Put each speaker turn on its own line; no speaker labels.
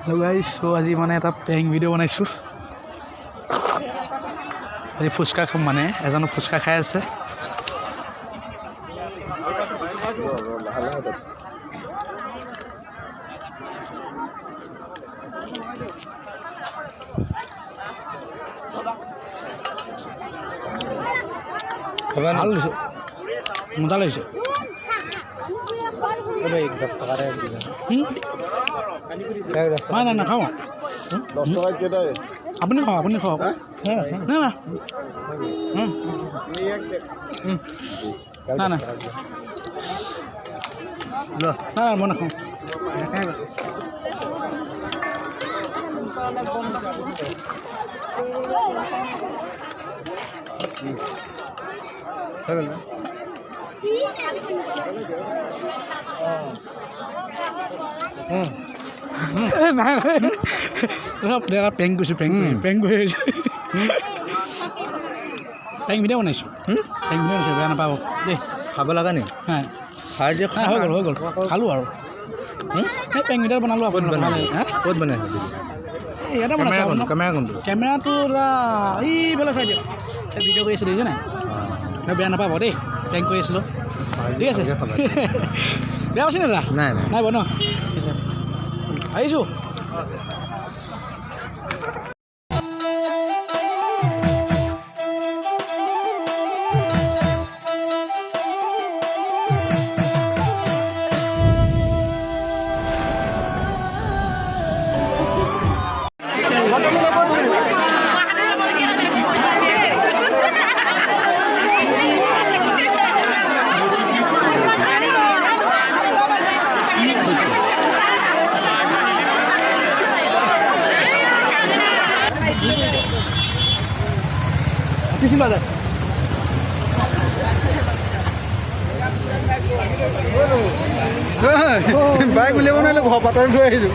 Hello' guys, চ' আজি মানে এটা পেং ভিডিঅ' বনাইছোঁ। আজি ফুচকা খাম, মানে এজনো ফুচকা খাই আছে। ভাল লাগিছে, মজা লাগিছে। নাই নাই নাখাওঁ, আপুনি খাওক, আপুনি খাওক। নাই নাই নাই নাই নাই মই নাখাওঁ। নাই নাই পেং কৰিছোঁ, পেং কৰি আহিছোঁ। পেং ভিডিঅ' বনাইছোঁ, পেং ভিডিঅ' বনাইছোঁ, বেয়া নাপাব দেই।
খাব লগা নেকি?
হয় হৈ গ'ল খালোঁ আৰু এই পেং ভিডিঅ' বনালোঁ। আপুনি
ক'ত বনাই?
ইয়াতে বনাইছোঁ।
কেমেৰা কোনটো?
কেমেৰাটো এইফালে চাই দিয়ক। ভিডিঅ' কৰি আছিলোঁ দেখিছে নাই? বেয়া নাপাব দেই, পেং কৰি আছিলোঁ। ঠিক আছে, বেয়া পাইছে নে দাদা?
নাই
নাই বাৰু ন, আহিছোঁ।
বাইক উলিয়াব নোৱাৰিলে ঘৰ পাতৰ থৈ আহিলোঁ।